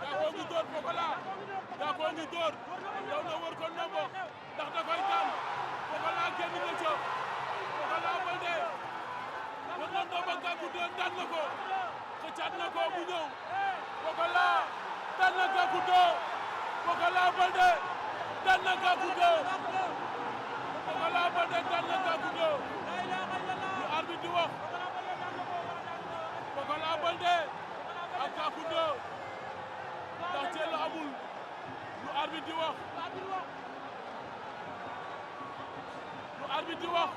Gackou ngi dóor Pokola Gackou ngi dóor daw na wër ko ndombo ndax da koy daan Pokola génn na ca Pokola Baldé wër na ndombo Gackou dóor daan na ko xëcaat na ko mu ñëw Pokola daan na Gackou dóor Pokola Baldé daan na Gackou dóor Pokola Baldé daan na Gackou dóor lu arbitre di wax Pokola Baldé ak Gackou dóor ndax jël amul lu arbitre di wax lu arbitre di wax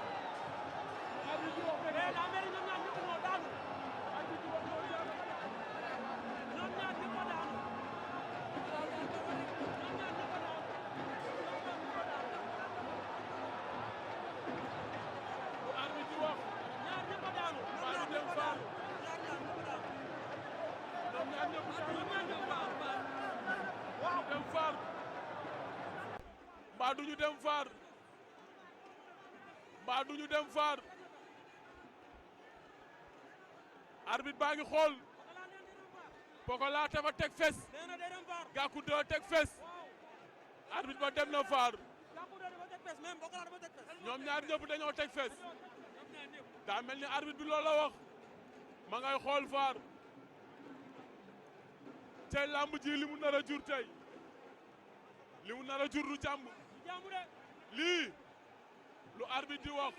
mbaa duñu dem faar mbaa duñu dem faar arbitre baa ngi xool Pokola dafa teg fes Gackou doo teg fes arbitre ba dem na faar ñoom ñaar ñëpp dañoo teg fes daa mel ni arbitre bi loolu la wax ma ngay xool faar tey lamb ji li mu nar a jur tey li mu nar a jur du jàmm lii lu arbitre di wax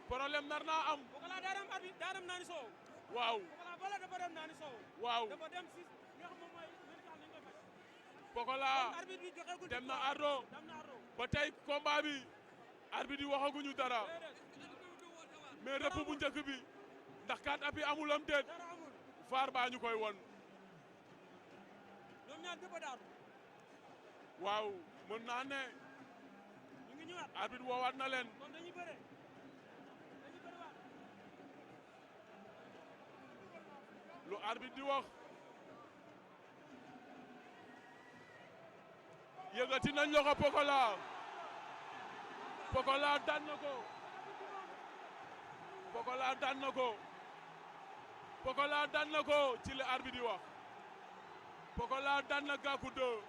problème nar naa am Pokola daa dem naani soow waaw Pokola bala dafa dem naani soow waaw dafa dem si nga xam moom mooy médical ni nga fay Pokola arbitre bi joxegul dem na ardo ba tey combat bi arbitre yi waxaguñu dara mais rëpp bu njëkk bi ndax kat api amul am déet faar baa ñu koy won ñoom ñaar ñëpp a daanu waaw mën naa ne ñu ngi ñëwaat arbitre woowaat na leen kon dañuy bëre waat lu arbitre di wax yëgati nañ loxo Pokola Pokola daan na ko Pokola daan na ko Pokola daan na ko ci li arbitre di wax Pokola daan na Gackou 2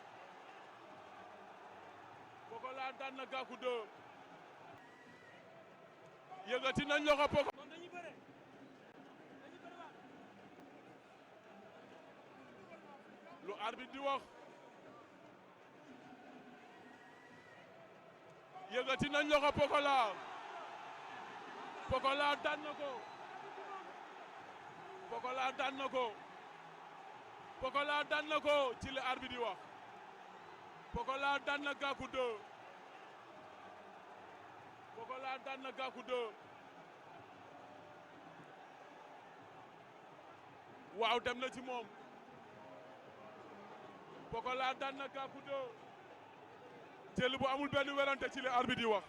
Pokola daan na Gackou 2 yëgati nañ loxo Pokola kon dañuy bëre waat lu arbitre di wax yëgati nañ loxo Pokola Pokola daan na ko Pokola daan na ko Pokola daan na ko ci li arbitre di wax Pokola daan na Gackou 2 Pokola daan na Gackou 2 waaw dem na ci moom Pokola daan na Gackou 2 jël bu amul benn werante ci li arbitre di wax